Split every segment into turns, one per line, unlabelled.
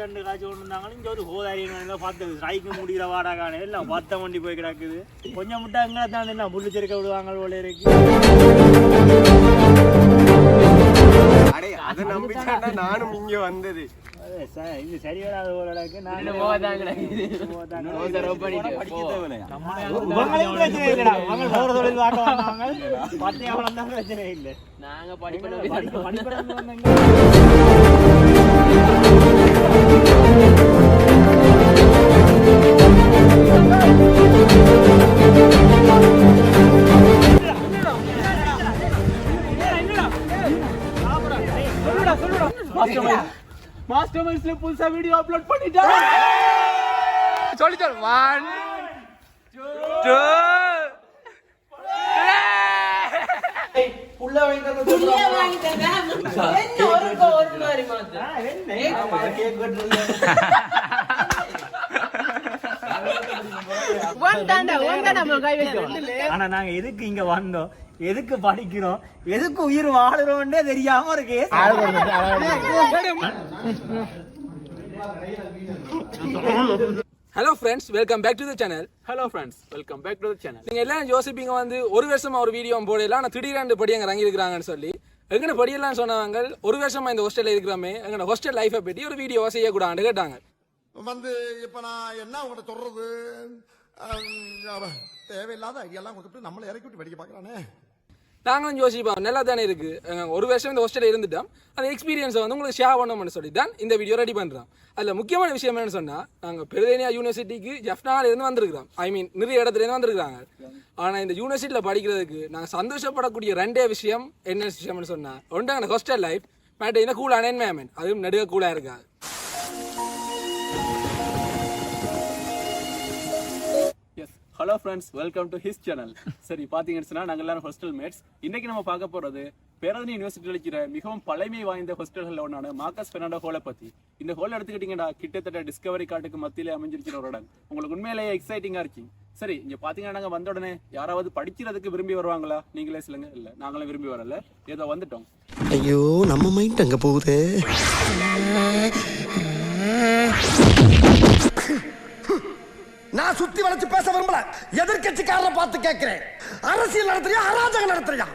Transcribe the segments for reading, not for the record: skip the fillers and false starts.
ரெண்டு காய்ச்சி கொண்டு இருந்தாங்க இங்கே ஒரு கோதாரியம் பார்த்து ஸ்ட்ரைக்கு முடிகிற வாடாக்கான எல்லாம் பத்த வண்டி போய் கிடக்குது கொஞ்சம் முட்டா எங்கே தான் என்ன முள்ளு செருக்க விடுவாங்க போல இருக்கு
அதை நம்பிச்சாண்டா நானும் இங்க வந்தது
இது சரி வராத ஒரு அளவுக்கு தொழில் வாங்க பத்து எவ்வளவு தான் பிரச்சனை இல்லை நாங்க படிப்பட
மாஸ்டர்மைண்ட்ஸ்ல புதுசா வீடியோ அப்லோட் பண்ணிட்டேன் சொல்லி 1 2 புள்ள வாங்கிட்டேங்க என்ன ஒரு மாதிரி மாத்த என்ன கேக் வெட்டறீங்க
ஆனா நாங்க எதுக்கு இங்க வந்தோம் எதுக்கு படிக்கிறோம் எதுக்கு உயிர் வாழுறோம்னே தெரியாம இருக்கு
hello friends welcome back to the channel நீங்க எல்லாம் யோசிப்பீங்க வந்து ஒரு வருஷமா ஒரு வீடியோ போடலாம் ஆனா திடீரென்று படி அங்க இறங்கி இருக்கிறாங்கன்னு சொல்லி எங்கன படியெல்லாம் சொன்னவங்க ஒரு வருஷமா இந்த ஹாஸ்டல்ல இருக்கிறோமே எங்கன ஹாஸ்டல் லைஃபை பற்றி ஒரு வீடியோ செய்யக்கூடாதுன்னு கேட்டாங்க
வந்து இப்ப நான் என்ன உங்கள்கிட்ட சொல்றது தேவையில்லாத ஐடியாலாம் கொடுத்துட்டு நம்மளை இறக்கி விட்டு வெடிக்க பாக்குறானே
நாங்களும் யோசிப்போம் நல்லா தானே இருக்கு ஒரு வருஷம் இந்த ஹாஸ்டலில் இருந்துட்டோம் அந்த எக்ஸ்பீரியன்ஸை வந்து உங்களுக்கு ஷேர் பண்ணணும்னு சொல்லி தான் இந்த வீடியோ ரெடி பண்ணுறோம் அதில் முக்கியமான விஷயம் என்னன்னு சொன்னால் நாங்கள் பெருதேனியா யூனிவர்சிட்டிக்கு ஜெஃப்னாலேருந்து வந்திருக்கிறோம் நிறைய இடத்துலேருந்து வந்திருக்கிறாங்க ஆனால் இந்த யூனிவர்சிட்டியில் படிக்கிறதுக்கு நாங்கள் சந்தோஷப்படக்கூடிய ரெண்டே விஷயம் என்ன விஷயம்னு சொன்னால் ஒன்று எங்கள் ஹாஸ்டல் லைஃப் மேட் இந்த கூலான என்வாயன்மெண்ட் அதுவும் நடுக கூலாக இருக்காது
hello friends welcome to his channel சரி பார்த்தீங்கன்னு சொன்னால் நாங்கள் எல்லாரும் ஹாஸ்டல் மேட்ஸ் இன்னைக்கு நம்ம பார்க்க போகிறது பேராதனை யூனிவர்சிட்டியில் இருக்கிற மிகவும் பழமை வாய்ந்த ஹாஸ்டல்களில் ஒன்றான மார்க்கஸ் பெர்னாண்டோ ஹாலை பற்றி இந்த ஹால் எடுத்துக்கிட்டிங்கன்னா கிட்டத்தட்ட டிஸ்கவரி காட்டுக்கு மத்தியிலே அமைஞ்சிருக்கிற ஒரு இடம் உங்களுக்கு உண்மையிலேயே எக்ஸைட்டிங்காக இருக்கீங்க சரி இங்கே பார்த்தீங்கன்னா நாங்கள் வந்த உடனே யாராவது படிக்கிறதுக்கு விரும்பி வருவாங்களா நீங்களே சொல்லுங்க இல்லை நாங்களும் விரும்பி வரல ஏதோ வந்துட்டோம்
ஐயோ நம்ம மைண்ட் அங்கே போகுது நான் சுத்தி வளைச்சு பேச விரும்பல எதிர்கட்சிக்காரரை பார்த்து கேட்கிறேன் அரசியல் நடத்துறியா அராஜகம் நடத்துறியா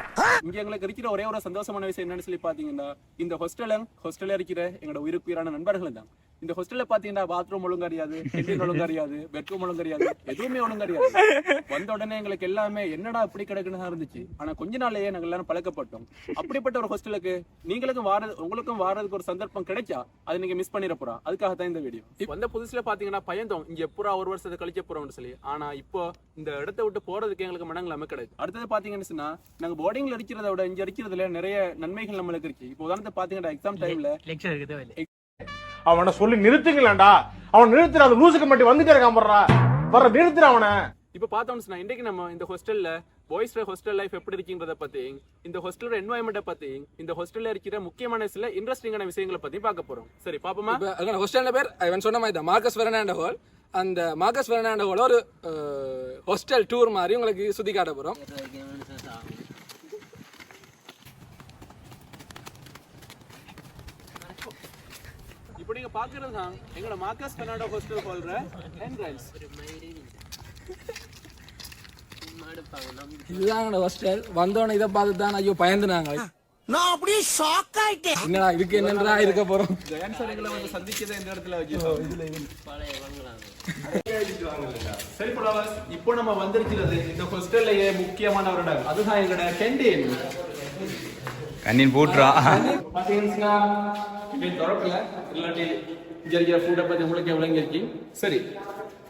இங்க எங்களுக்கு இருக்கிற ஒரே ஒரு சந்தோஷமான விஷயம் என்னன்னு சொல்லி பாத்தீங்கன்னா இந்த ஹாஸ்டல்ல இருக்கிற எங்களோட உயிருக்குயிரான நண்பர்கள் தான் இந்த ஹாஸ்டல்ல பாத்தீங்கன்னா பாத்ரூம் ஒழுங்கு அறியாது கேண்டீன் ஒழுங்கு அறியாது பெட்ரூம் ஒழுங்கு அறியாது எதுவுமே ஒழுங்கு அறியாது வந்த உடனே எங்களுக்கு எல்லாமே என்னடா இப்படி கிடக்குன்னு இருந்துச்சு ஆனா கொஞ்ச நாள்லயே நாங்க எல்லாரும் பழக்கப்பட்டோம் அப்படிப்பட்ட ஒரு ஹாஸ்டலுக்கு உங்களுக்கும் வாரதுக்கு ஒரு சந்தர்ப்பம் கிடைச்சா அதை நீங்க மிஸ் பண்ணிட போறா அதுக்காக தான் இந்த வீடியோ வந்த புதுசுல பாத்தீங்கன்னா பயந்தோம் இங்க எப்படா ஒரு வருஷத்தை கழிச்ச போறோம்னு சொல்லி ஆனா இப்போ இந்த இடத்தை விட்டு போறதுக்கு எங்களுக்கு மனங்களாம கிடையாது அடுத்தது பாத்தீங்கன்னு சொன்னா நாங்க போர்டிங்ல அடிக்கிறத விட இங்க அடிக்கிறதுல நிறைய நன்மைகள் நம்மளுக்கு இருக்கு இப்போ உதாரணத்தை பாத்தீங்கன்னா எக்ஸாம் டைம்ல
அவனை சொல்லி நிறுத்துங்களா அவன் நிறுத்துற அந்த லூசுக்கு மட்டும் வந்துட்டே இருக்கான் வர நிறுத்துற அவனை
இப்ப பார்த்தோம்னா இன்றைக்கு நம்ம இந்த ஹாஸ்டல்ல பாய்ஸ் ஹாஸ்டல் லைஃப் எப்படி இருக்குன்றத பத்தி இந்த ஹாஸ்டலோட என்வாயன்மெண்ட்டை பத்தி இந்த ஹாஸ்டல்ல இருக்கிற முக்கியமான சில இன்ட்ரெஸ்டிங்கான விஷயங்களை பத்தி பார்க்க போறோம் சரி பாப்போமா
ஹாஸ்டல்ல பேர் இவன் சொன்ன மாதிரி தான் மார்க்கஸ் பெர்னாண்டோ ஹால் அந்த மார்க்கஸ் பெர்னாண்டோ ஹால் ஒரு ஹாஸ்டல் டூர் மாதிரி உங்களுக்கு சுத்தி காட்ட போறோம்
இப்போ நீங்க பாக்குறது தான் எங்களோட மார்க்கஸ் பெர்னாண்டோ ஹாஸ்டல் ஹால்ற என்ட்ரன்ஸ்
இதுதான் ஹாஸ்டல் வந்தோன்னு இதை பார்த்து தான் ஐயோ பயந்துனாங்க
நான் அப்படியே ஷாக் ஆயிட்டேன்
என்னடா இதுக்கு என்னன்றா இருக்க போறோம்
ஜெயன்சனைகளை வந்து சந்திச்சதை இந்த இடத்துல வச்சிருக்கோம் சரி புலவர்ஸ் இப்போ நம்ம வந்திருக்கிறது இந்த ஹாஸ்டல்லையே முக்கியமான ஒரு இடம் அதுதான் எங்களோட கேண்டீன்
கண்ணின் போட்டுறா
பாத்தீங்கன்னா இது திறக்கல இல்லாட்டி இங்க இருக்கிற ஃபுட்டை பத்தி உங்களுக்கு விளங்கி இருக்கீங்க சரி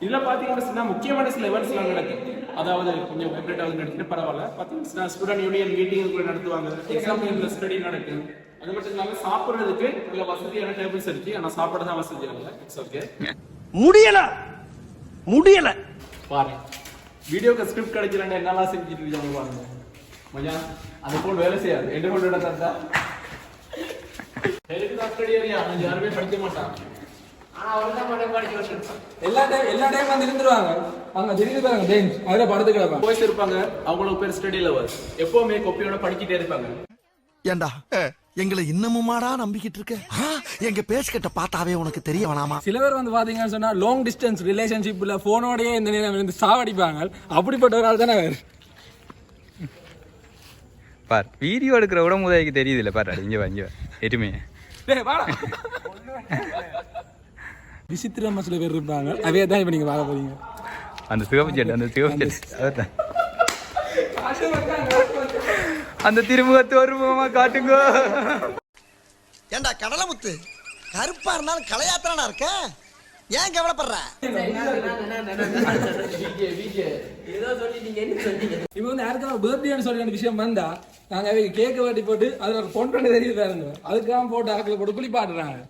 இதுல பாத்தீங்கன்னா முக்கியமான சில இவெண்ட்ஸ் எல்லாம் நடக்குது அதாவது கொஞ்சம் வைப்ரேட்டாக நடக்குது பரவாயில்ல பாத்தீங்கன்னா ஸ்டூடெண்ட் யூனியன் மீட்டிங் கூட நடத்துவாங்க எக்ஸாம் டைம்ல ஸ்டடி நடக்கும் அது மட்டும் இல்லாம சாப்பிடுறதுக்கு இதுல வசதியான டேபிள்ஸ் இருக்கு ஆனா சாப்பிட தான் வசதி இல்லை இட்ஸ் ஓகே
முடியல
பாருங்க வீடியோக்கு ஸ்கிரிப்ட் கிடைக்கலன்னா என்னெல்லாம் செஞ்சுட்டு இருக்காங்க பாருங்க மஜா அது போல் வேலை செய்யாது எந்த கொண்டு தந்தா யாருமே படிக்க மாட்டாங்க
எல்லா டைம் வந்து இருந்துருவாங்க அங்க திடீர்னு பெஞ்ச் அதுல படுத்து கிடப்பாங்க
போய்ஸ் இருப்பாங்க அவங்களுக்கு பேர் ஸ்டடி லவர்ஸ் எப்பவுமே கொப்பியோட படிக்கிட்டே இருப்பாங்க
ஏண்டா எங்களை இன்னமுமாடா நம்பிக்கிட்டு இருக்க எங்க பேசிக்கிட்ட பார்த்தாவே உனக்கு தெரிய வேணாமா?
சில பேர் வந்து பாத்தீங்கன்னு சொன்னா லாங் டிஸ்டன்ஸ் ரிலேஷன்ஷிப்ல போனோடயே இந்த நேரம் இருந்து சாவடிப்பாங்க. அப்படிப்பட்ட ஒரு ஆள் தானே அவர்.
பார் வீடியோ எடுக்கிற உடம்புதைக்கு தெரியுது இல்லை பாரு இங்கே வாங்க எதுவுமே
விசித்திரமா சில பேர் இருப்பாங்க. அதே தான் இப்ப நீங்க பார்க்க போறீங்க.
அந்த சிவப்பு அதான் அந்த திருமுகத்தை ஒரு முகமா காட்டுங்க.
ஏண்டா கடலமுத்து, கருப்பா இருந்தாலும் கலையாத்திரனா இருக்க, ஏன் கவலைப்படுற?
இப்ப வந்து யாருக்காவது பர்த்டேன்னு சொல்லி ஒரு விஷயம் வந்தா நாங்க கேக்க வாட்டி போட்டு அதுல ஒரு பொன் பண்ணி தெரியுது பாருங்க. அதுக்காக போட்டு ஆக்களை போட்டு குளிப்பாட்டுறாங்க.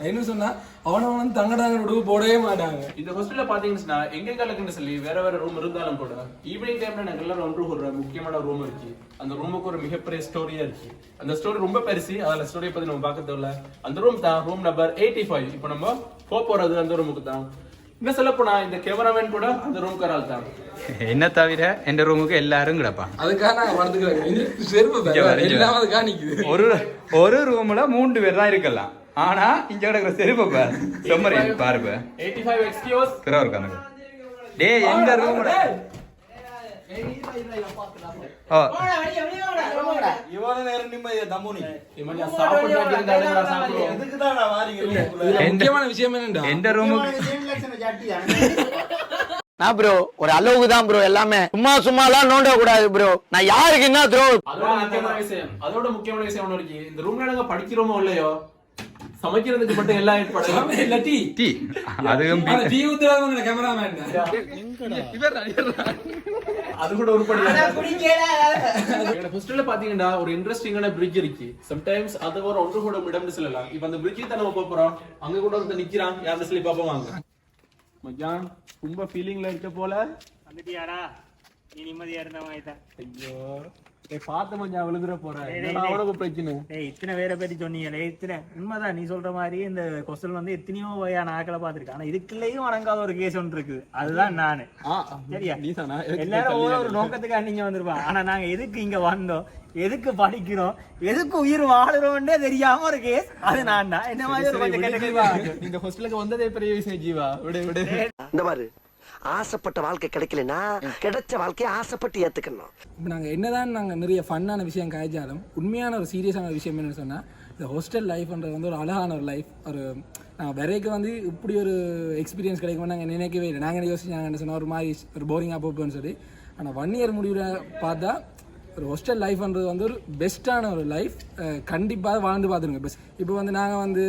என்ன சொன்னா அவனை வந்து தங்கடாங்க போடவே மாட்டாங்க.
இந்த ஹாஸ்பிட்டல்ல பாத்தீங்கன்னா எங்க சொல்லி வேற வேற ரூம் இருந்தாலும் கூட ஈவினிங் டைம்ல நாங்க எல்லாரும் ஒன்று ஒரு முக்கியமான ரூம் இருக்கு. அந்த ரூமுக்கு ஒரு மிகப்பெரிய ஸ்டோரியா இருக்கு. அந்த ஸ்டோரி ரொம்ப பெருசு. அதுல ஸ்டோரியை பத்தி நம்ம பார்க்க இல்ல. அந்த ரூம் தான் ரூம் நம்பர் 85. இப்போ நம்ம போறது அந்த ரூமுக்கு தான். இன்னும் சொல்ல போனா இந்த கேமராமேன் கூட அந்த ரூம் கரால் தான்.
என்ன தவிர எந்த ரூமுக்கு எல்லாரும் கிடப்பா.
அதுக்காக
ஒரு ரூம்ல 3 பேர் தான் இருக்கலாம். ஆனா இங்க கிடக்குற செருப்பு பாருங்க
85 எக்ஸ்கியூஸ்
இருக்காங்க. டேய் எங்க ரூம்ல
முக்கியமான விஷயம் என்னண்டா
எந்த ரூமுக்கு
நான் ப்ரோ ஒரு அளவுக்கு தான் ப்ரோ எல்லாமே சும்மா எல்லாம் நோண்ட கூடாது ப்ரோ. நான் யாருக்கு என்ன த்ரோ.
அதோட முக்கியமான விஷயம் ஒண்ணு இருக்கு. இந்த ரூம்ல நாங்க படிக்கிறோமோ இல்லையோ சமைக்கிறதுக்கு மட்டும் எல்லாம் ஏற்பாடு இல்ல டீ
அதுவும்
டீ ஊத்துறாங்க கேமராமேன்.
அது கூட உருப்படியா ஹாஸ்டல்ல பாத்தீங்கன்னா ஒரு இன்ட்ரெஸ்டிங்கான பிரிட்ஜ் இருக்கு. சம்டைம்ஸ் அது ஒரு ஒன்று கூட இடம்னு சொல்லலாம். இப்ப அந்த பிரிட்ஜ் தான் நம்ம போறோம். அங்க கூட ஒருத்தர் நிக்கிறான். யாரும் சொல்லி பாப்போம் வாங்க. மச்சான் ரொம்ப ஃபீலிங்ல இருக்க போல.
வந்துட்டியாடா? நீ நிம்மதியா இருந்த மாதிரி தான்.
ஐயோ பார்த்த மச்சான் விழுந்துற போறேன். அவனுக்கு பிரச்சனை.
இத்தனை பேரை பத்தி சொன்னீங்களே, இத்தனை உண்மைதான். நீ சொல்ற மாதிரி இந்த கொஸ்டின் வந்து எத்தனையோ வகையான ஆக்களை பார்த்திருக்கேன். ஆனா இதுக்குள்ளேயும் அடங்காத ஒரு கேஸ் ஒன்று இருக்குது. அதுதான் நானு. சரியா? எல்லாரும் ஒரு நோக்கத்துக்கு நீங்க வந்திருப்பான். ஆனா நாங்க எதுக்கு இங்க வந்தோம், எதுக்கு படிக்கிறோம், எதுக்கு உயிர் வாழுறோம்னே தெரியாம ஒரு கேஸ். அது நான் தான். என்ன மாதிரி
இந்த ஹாஸ்டலுக்கு வந்ததே பெரிய விஷயம் ஜீவா. விடு
இந்த மாதிரி ஆசைப்பட்ட வாழ்க்கை கிடைக்கலனா கிடைச்ச வாழ்க்கையை ஆசைப்பட்டு ஏத்துக்கணும்.
இப்போ நாங்கள் என்னதான் நாங்கள் நிறைய ஃபன்னான விஷயம் காய்ச்சாலும் உண்மையான ஒரு சீரியஸான விஷயம் என்னன்னு சொன்னால் இந்த ஹாஸ்டல் லைஃப்ன்றது வந்து ஒரு அழகான ஒரு லைஃப். ஒரு நாங்கள் வரைக்கும் வந்து இப்படி ஒரு எக்ஸ்பீரியன்ஸ் கிடைக்கும்னு நாங்கள் நினைக்கவே இல்லை. நாங்கள் யோசிச்சாங்க என்ன சொன்னால் ஒரு மாதிரி ஒரு போரிங்காக போப்போன்னு சொல்லி. ஆனால் 1 இயர் முடிவில் பார்த்தா ஒரு ஹாஸ்டல் லைஃப்ன்றது வந்து ஒரு பெஸ்ட்டான ஒரு லைஃப். கண்டிப்பாக வாழ்ந்து பார்த்துருங்க பெஸ்ட். இப்போ வந்து நாங்கள் வந்து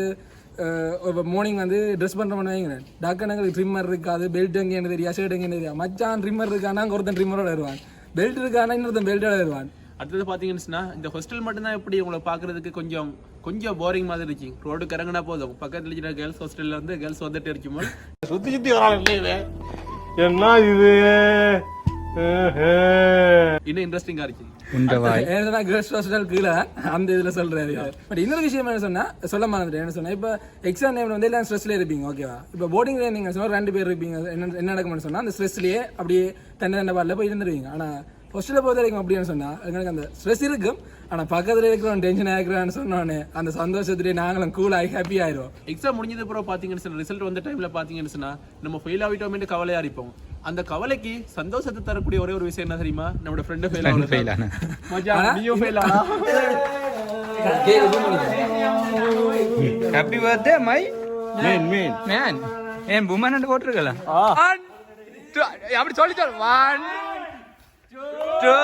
ஒரு மார்னிங் வந்து ட்ரெஸ் பண்ணுறோம்னு வைங்களேன், டாக்டர் எங்களுக்கு ட்ரிம்மர் இருக்காது, பெல்ட் எங்கேன்னு தெரியா, ஷர்ட் எங்கேன்னு தெரியா. மச்சான் ட்ரிம்மர் இருக்கானா ஒருத்தன் ட்ரிம்மரோட வருவான், பெல்ட் இருக்கானா இன்னொருத்தன் பெல்ட்டோட வருவான்.
அடுத்தது பாத்தீங்கன்னா இந்த ஹாஸ்டல் மட்டும்தான் எப்படி உங்களை பாக்குறதுக்கு கொஞ்சம் போரிங் மாதிரி இருக்கு. ரோடுக்கு இறங்கினா போதும் பக்கத்துல இருக்கிற கேர்ள்ஸ் ஹாஸ்டல்ல இருந்து கேர்ள்ஸ் வந்துட்டு இருக்குமோ
சுத்தி வராங்க. என்ன இது
இன்னும் இன்ட்ரெஸ்டிங்கா இருக்கு.
அந்த இதுல சொல்றாரு. பட் இன்னொரு விஷயம் என்ன சொன்னா சொல்ல மாதிரி என்ன சொன்னா, இப்ப எக்ஸாம் டைம்ல வந்து எல்லாம் ஸ்ட்ரெஸ்ல இருப்பீங்க. ஓகேவா? இப்ப போர்டிங்ல நீங்க சொன்னா 2 பேர் இருப்பீங்க. என்ன நடக்கும்னு சொன்னா அந்த ஸ்ட்ரெஸ்லயே அப்படியே தண்டை பாடல போய் இருந்துருவீங்க. ஆனா ஹாஸ்டல்ல பொறுத்த வரைக்கும் அப்படின்னு சொன்னா எங்களுக்கு அந்த ஸ்ட்ரெஸ் இருக்கும். ஆனா பக்கத்துல இருக்கிறவன் டென்ஷன் ஆகிக்கிறான்னு சொன்னோன்னே அந்த சந்தோஷத்திலேயே நாங்களும் கூலாகி ஹாப்பி ஆயிரும்.
எக்ஸாம் முடிஞ்சது அப்புறம் பாத்தீங்கன்னா ரிசல்ட் வந்த டைம்ல பாத்தீங்கன்னு சொன்னா நம்ம ஃபெயில் ஆகிட்டோம் கவலையா இருப்போம். அந்த கவலைக்கு சந்தோஷத்தை தரக்கூடிய ஒரே ஒரு விஷயம் என்ன தெரியுமா? நம்மளோட ஃப்ரெண்ட் ஃபெயில் ஆன மச்சான் நீயும் ஃபெயில் ஆனா
ஹேப்பி பர்த்டே மை மேன் ஏன் புமன் அண்ட் போட்டுருக்கலாம். அப்படி சொல்லி 1 2